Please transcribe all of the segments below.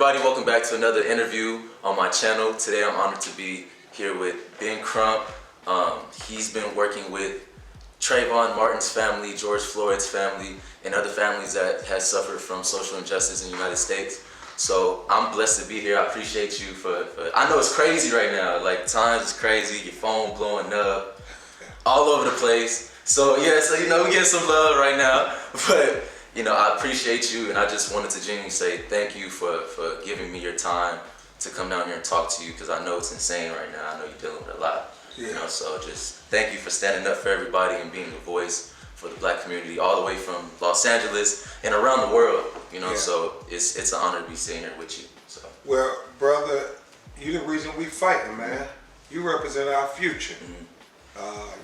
everybody? Welcome back to another interview on my channel. Today I'm honored to be here with Ben Crump. He's been working with Trayvon Martin's family, George Floyd's family, and other families that has suffered from social injustice in the United States. So I'm blessed to be here. I appreciate you for I know it's crazy right now. Like, times is crazy, your phone blowing up all over the place. So yeah, so we get some love right now. But I appreciate you, and I just wanted to genuinely say thank you for giving me your time to come down here and talk to you, because I know it's insane right now. I know you're dealing with a lot. So just thank you for standing up for everybody and being a voice for the black community all the way from Los Angeles and around the world. So it's an honor to be sitting here with you. So. Well, brother, you the reason we fighting, man. You represent our future.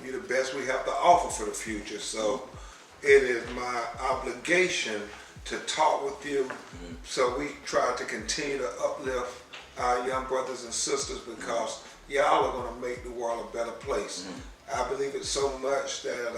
You the best we have to offer for the future. So it is my obligation to talk with you. So we try to continue to uplift our young brothers and sisters, because y'all are going to make the world a better place. I believe it so much that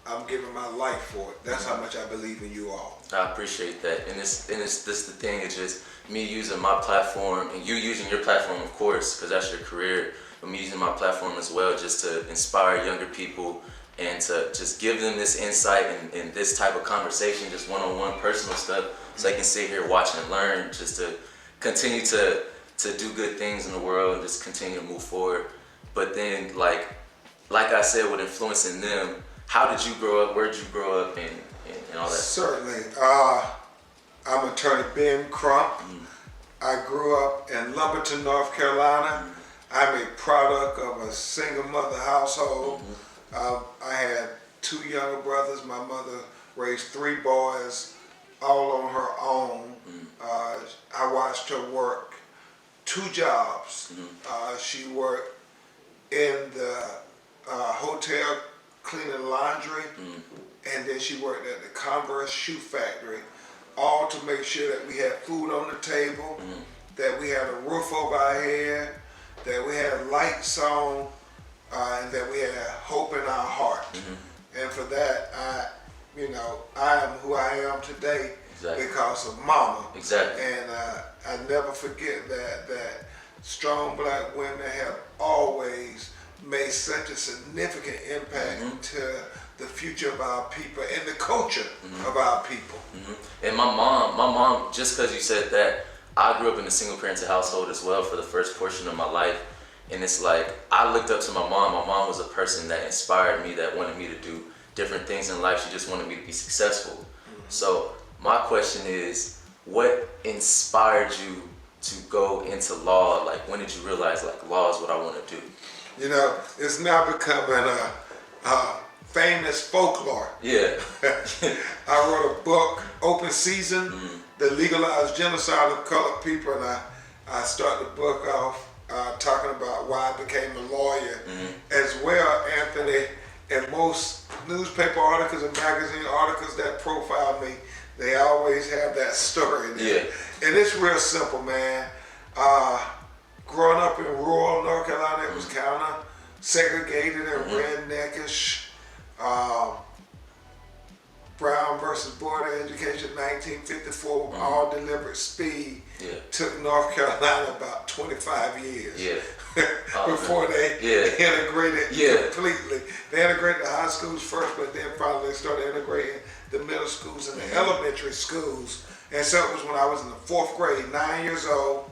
I'm giving my life for it. That's how much I believe in you all. I appreciate that. And this the thing. It's just me using my platform, and you using your platform, of course, because that's your career. But me using my platform as well, just to inspire younger people and to just give them this insight and this type of conversation, just one-on-one personal stuff, so they can sit here, watch and learn, just to continue to do good things in the world and just continue to move forward. But then, like I said, with influencing them, how did you grow up? Where did you grow up and all that? Certainly. I'm attorney Ben Crump. I grew up in Lumberton, North Carolina. I'm a product of a single mother household. I had two younger brothers. My mother raised three boys all on her own. I watched her work two jobs. She worked in the hotel cleaning laundry, and then she worked at the Converse shoe factory, all to make sure that we had food on the table, that we had a roof over our head, that we had lights on, and that we had hope in our heart. And for that, I am who I am today. Because of mama. And I never forget that strong black women have always made such a significant impact to the future of our people and the culture of our people. And my mom, just because you said that, I grew up in a single parented household as well for the first portion of my life. And it's like, I looked up to my mom. My mom was a person that inspired me, that wanted me to do different things in life. She just wanted me to be successful. So my question is, what inspired you to go into law? Like, when did you realize, like, law is what I want to do? It's now becoming a famous folklore. I wrote a book, Open Season, The Legalized Genocide of Colored People, and I started the book off talking about why I became a lawyer. As well, Anthony, and most newspaper articles and magazine articles that profile me, they always have that story there. And it's real simple, man. Growing up in rural North Carolina, it was kind of segregated and redneckish. Brown versus Board of Education, 1954, all deliberate speed. Took North Carolina about 25 years before they integrated completely. They integrated the high schools first, but then finally they started integrating the middle schools and the elementary schools. And so it was when I was in the 4th grade, 9 years old,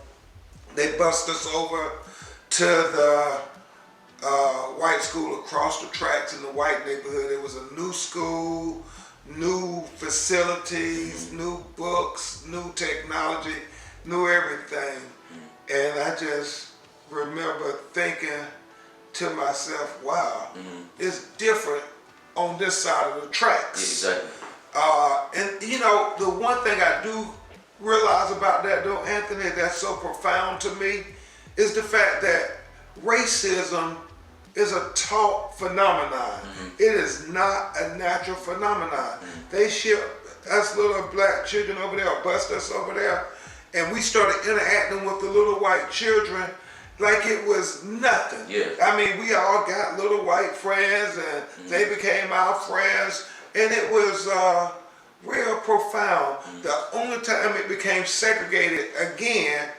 they bussed us over to the white school across the tracks in the white neighborhood. It was a new school, new facilities, new books, new technology, new everything. And I just remember thinking to myself, wow, it's different on this side of the tracks. And the one thing I do realize about that though, Anthony, that's so profound to me, is the fact that racism is a taught phenomenon. It is not a natural phenomenon. They ship us little black children over there, or bust us over there, and we started interacting with the little white children like it was nothing. I mean, we all got little white friends, and they became our friends, and it was real profound. The only time it became segregated again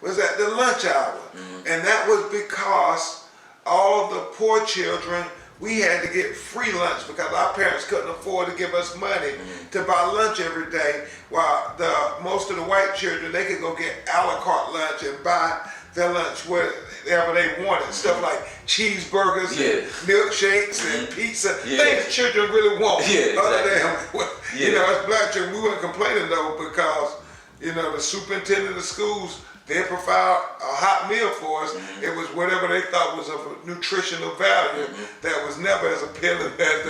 was at the lunch hour. And that was because all the poor children, we had to get free lunch because our parents couldn't afford to give us money to buy lunch every day, while most of the white children, they could go get a la carte lunch and buy their lunch whatever they wanted. Stuff like cheeseburgers and milkshakes and pizza. Things children really want. Other than, you know, as black children, we weren't complaining though, because, you know, the superintendent of schools, they provide a hot meal for us. It was whatever they thought was of nutritional value that was never as appealing as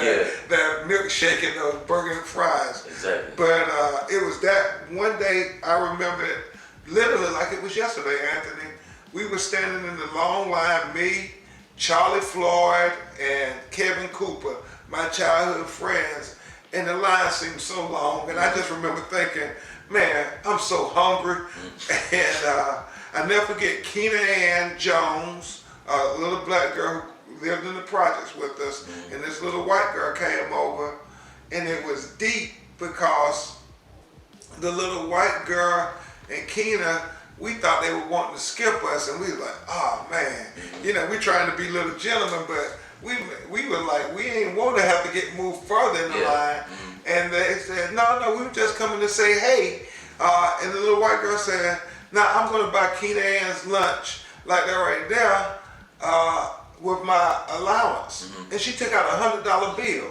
that milkshake and those burger and fries. Exactly. But it was that one day, I remember it literally like it was yesterday, Anthony. We were standing in the long line, me, Charlie Floyd, and Kevin Cooper, my childhood friends, and the line seemed so long, and I just remember thinking, man, I'm so hungry. And I never forget Keena Ann Jones, a little black girl who lived in the projects with us, and this little white girl came over, and it was deep because the little white girl and Keena, we thought they were wanting to skip us, and we were like, oh man, you know, we trying to be little gentlemen, but we were like, we ain't want to have to get moved further in the line. And they said, no, we were just coming to say hey. And the little white girl said, now I'm going to buy Keena Ann's lunch, like that right there, with my allowance. And she took out a $100 bill.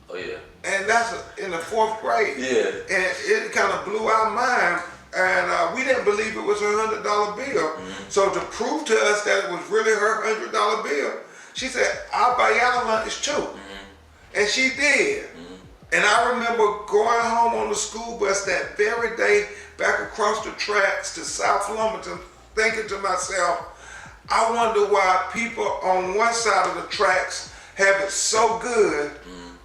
Oh yeah. And that's in the 4th grade. Yeah. And it kind of blew our mind. And we didn't believe it was her $100 bill. So to prove to us that it was really her $100 bill, she said, I'll buy y'all lunch too. And she did. And I remember going home on the school bus that very day, back across the tracks to South Lumberton, thinking to myself, I wonder why people on one side of the tracks have it so good,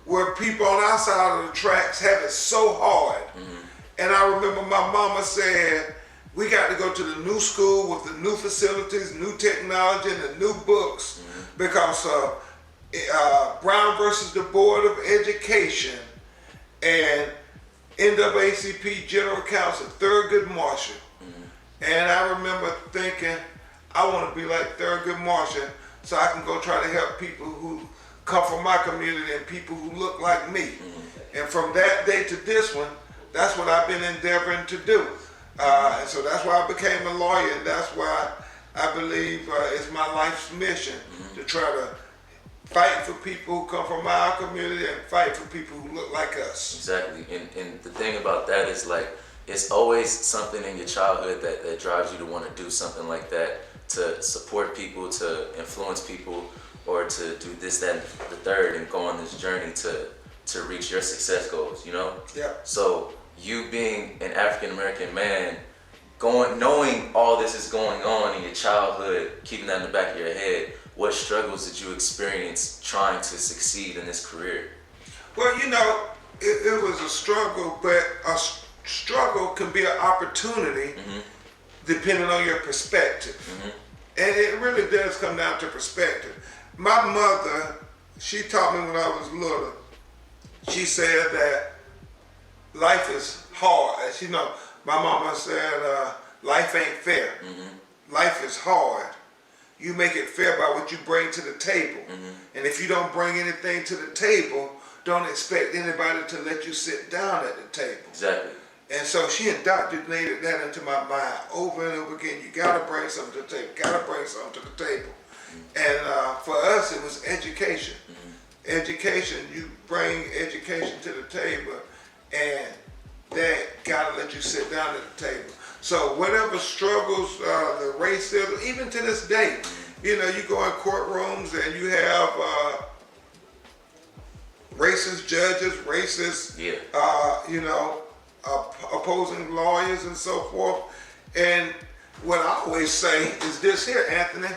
where people on our side of the tracks have it so hard. And I remember my mama said, we got to go to the new school with the new facilities, new technology, and the new books, because Brown versus the Board of Education and NAACP General Counsel Thurgood Marshall. And I remember thinking, I want to be like Thurgood Marshall so I can go try to help people who come from my community and people who look like me. And from that day to this one, that's what I've been endeavoring to do. And so that's why I became a lawyer, and that's why I believe it's my life's mission to try to fight for people who come from our community and fight for people who look like us. Exactly. And the thing about that is, like, it's always something in your childhood that drives you to want to do something like that, to support people, to influence people, or to do this, that, and the third, and go on this journey to reach your success goals, you know? Yeah. So you being an African-American man, knowing all this is going on in your childhood, keeping that in the back of your head, what struggles did you experience trying to succeed in this career? Well, you know, it was a struggle, but a struggle can be an opportunity depending on your perspective. And it really does come down to perspective. My mother, she taught me when I was little, she said that life is hard. As you know, my mama said, life ain't fair. Life is hard. You make it fair by what you bring to the table. And if you don't bring anything to the table, don't expect anybody to let you sit down at the table. Exactly. And so she indoctrinated that into my mind over and over again. You gotta bring something to the table, gotta bring something to the table. And for us, it was education. Education, you bring education to the table, and that gotta let you sit down at the table. So whatever struggles, the racism, even to this day, you know, you go in courtrooms and you have racist judges, racist, you know, opposing lawyers and so forth. And what I always say is this here, Anthony,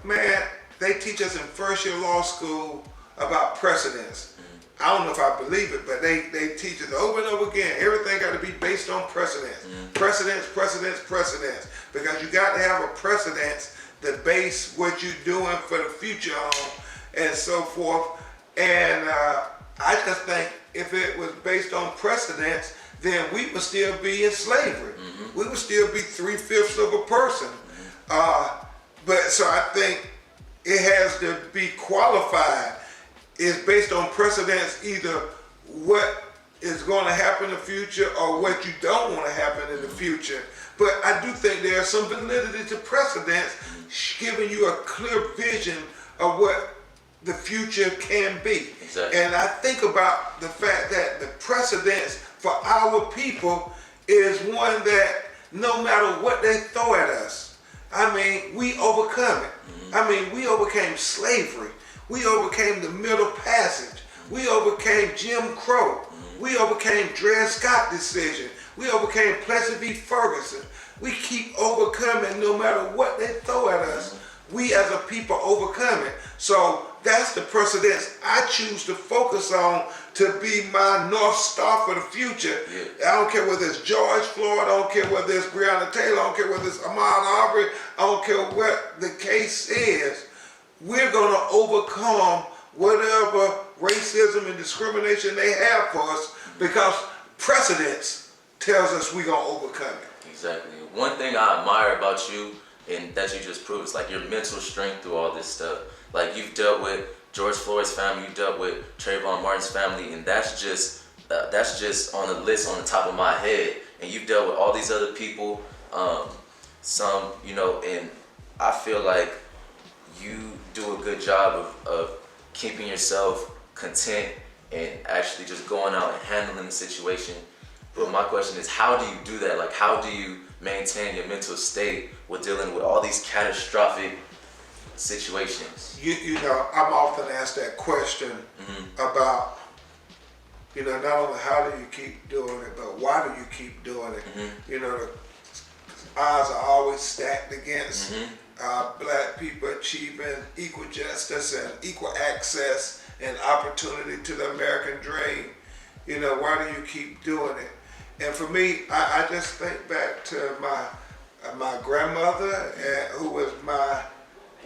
man, they teach us in first year law school about precedents. I don't know if I believe it, but they teach us over and over again, everything got to be based on precedents. Precedents. Because you got to have a precedence to base what you're doing for the future on and so forth. And I just think if it was based on precedence, then we would still be in slavery. We would still be 3/5 of a person. But so I think it has to be qualified. It's based on precedence, either what is going to happen in the future or what you don't want to happen in the future. But I do think there's some validity to precedence, giving you a clear vision of what the future can be. Exactly. And I think about the fact that the precedence for our people is one that no matter what they throw at us, I mean, we overcome it. I mean, we overcame slavery. We overcame the Middle Passage. We overcame Jim Crow. We overcame Dred Scott decision. We overcame Plessy v. Ferguson. We keep overcoming no matter what they throw at us. We as a people overcome it. So that's the precedence I choose to focus on to be my North Star for the future. I don't care whether it's George Floyd, I don't care whether it's Breonna Taylor, I don't care whether it's Ahmaud Arbery, I don't care what the case is. We're going to overcome whatever racism and discrimination they have for us because precedence tells us we're going to overcome it. Exactly. One thing I admire about you and that you just proved is like your mental strength through all this stuff. Like you've dealt with George Floyd's family, you dealt with Trayvon Martin's family, and that's just on the list on the top of my head. And you've dealt with all these other people, some, you know, and I feel like you do a good job of keeping yourself content and actually just going out and handling the situation. But my question is, how do you do that? Like, how do you maintain your mental state with dealing with all these catastrophic situations? You know, I'm often asked that question about, you know, not only how do you keep doing it, but why do you keep doing it? You know, the odds are always stacked against black people achieving equal justice and equal access and opportunity to the American dream. You know, why do you keep doing it? And for me, I just think back to my grandmother, who was my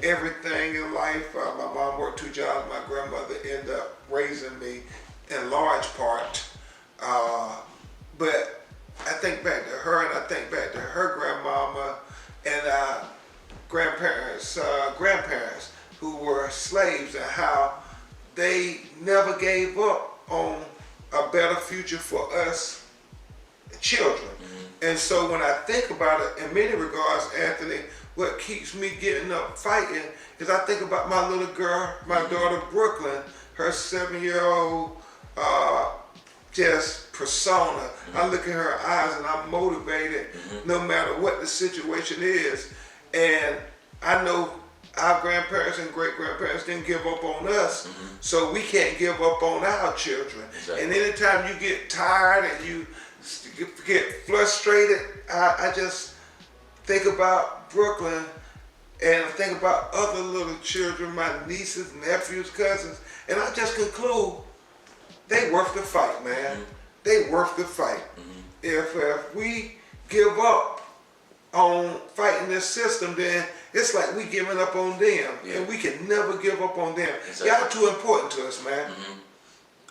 everything in life. My mom worked 2 jobs. My grandmother ended up raising me in large part. But I think back to her, and I think back to her grandmama and grandparents who were slaves, and how they never gave up on a better future for us children. And so when I think about it, in many regards, Anthony, what keeps me getting up fighting is I think about my little girl, my daughter Brooklyn, her 7-year-old just persona. I look in her eyes and I'm motivated no matter what the situation is. And I know our grandparents and great-grandparents didn't give up on us, so we can't give up on our children. Exactly. And anytime you get tired and you get frustrated, I just think about Brooklyn and I think about other little children, my nieces, nephews, cousins, and I just conclude they worth the fight, man. They worth the fight. If we give up on fighting this system, then it's like we giving up on them, and we can never give up on them. Exactly. Y'all too important to us, man.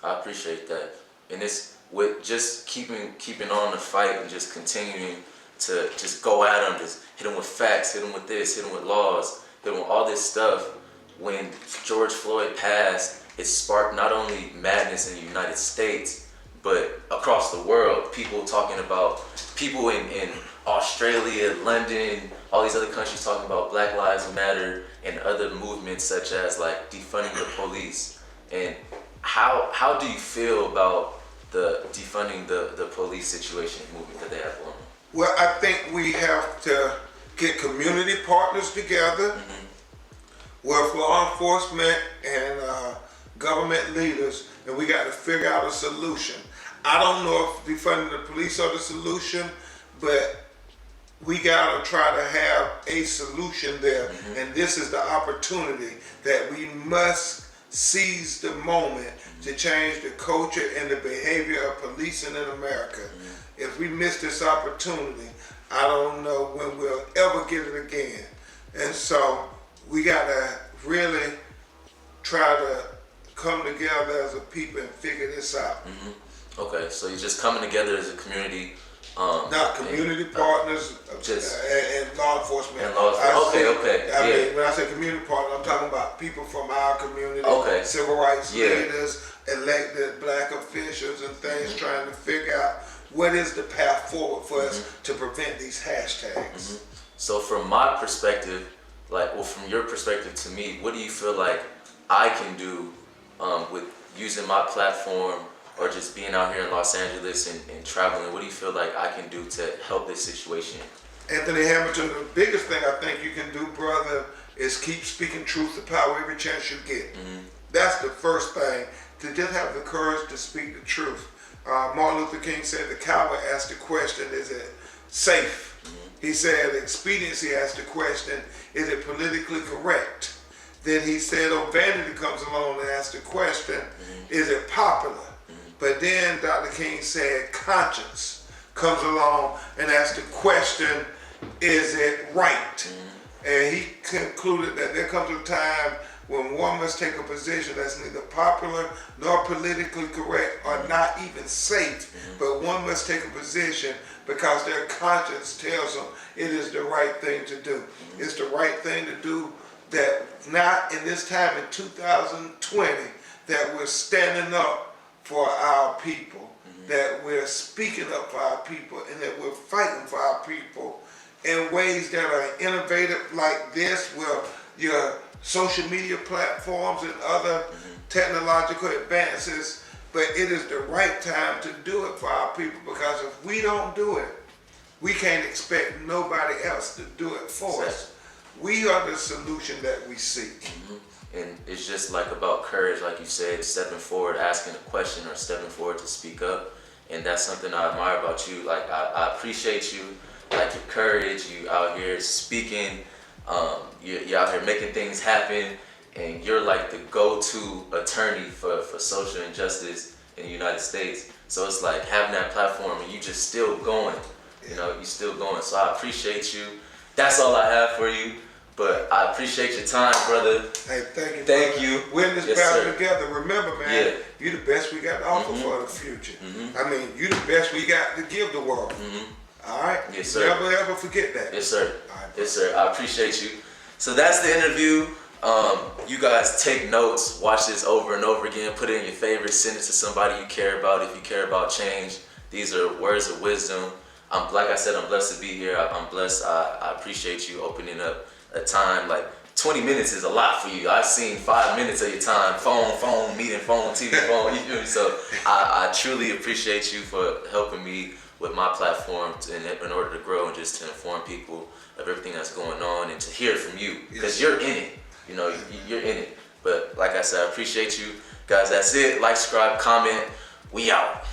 I appreciate that, and it's with just keeping on the fight and just continuing to just go at them, just hit them with facts, hit them with this, hit them with laws, hit them with all this stuff. When George Floyd passed, it sparked not only madness in the United States, but across the world. People talking about, people in Australia, London, all these other countries talking about Black Lives Matter and other movements such as like defunding the police. And how do you feel about the defunding the police situation movement that they have going on? Well, I think we have to get community partners together with law enforcement and government leaders, and we got to figure out a solution. I don't know if defunding the police are the solution, but we got to try to have a solution there, and this is the opportunity that we must seize the moment to change the culture and the behavior of policing in America. If we miss this opportunity, I don't know when we'll ever get it again. And so we got to really try to come together as a people and figure this out. Okay, so you're just coming together as a community. Not community partners and law enforcement. Okay. I mean, when I say community partners, I'm talking about people from our community, civil rights leaders, elected black officials and things, trying to figure out what is the path forward for us to prevent these hashtags. So from my perspective, from your perspective to me, what do you feel like I can do with using my platform or just being out here in Los Angeles and traveling? What do you feel like I can do to help this situation? Anthony Hamilton, the biggest thing I think you can do, brother, is keep speaking truth to power every chance you get. That's the first thing, to just have the courage to speak the truth. Martin Luther King said the coward asked the question, is it safe? He said expediency asked the question, is it politically correct? Then he said, vanity comes along and asks the question, is it popular? But then Dr. King said conscience comes along and asks the question, is it right? And he concluded that there comes a time when one must take a position that's neither popular nor politically correct or not even safe, but one must take a position because their conscience tells them it is the right thing to do. It's the right thing to do, that not in this time in 2020 that we're standing up for our people, that we're speaking up for our people, and that we're fighting for our people in ways that are innovative like this, where your social media platforms and other technological advances, but it is the right time to do it for our people, because if we don't do it, we can't expect nobody else to do it for us. We are the solution that we seek. And it's just about courage, like you said, stepping forward, asking a question, or stepping forward to speak up. And that's something I admire about you. I appreciate you, your courage. You out here speaking, you're out here making things happen, and you're the go-to attorney for social injustice in the United States. So it's having that platform and you just still going, you still going. So I appreciate you. That's all I have for you. But I appreciate your time, brother. Hey, thank you. Thank you. We're in this battle together. Remember, man, you the best we got to offer for the future. I mean, you the best we got to give the world. All right? Yes, sir. Never ever forget that. Yes, sir. All right, yes, sir. I appreciate you. So that's the interview. You guys take notes, watch this over and over again, put it in your favorites, send it to somebody you care about if you care about change. These are words of wisdom. Like I said, I'm blessed to be here. I'm blessed. I appreciate you opening up a time. 20 minutes is a lot for you. I've seen 5 minutes of your time, phone, meeting, phone, TV, phone. You feel me? So I truly appreciate you for helping me with my platform in order to grow and just to inform people of everything that's going on and to hear from you, because you're in it. You're in it. But like I said, I appreciate you guys. That's it. Like, subscribe, comment. We out.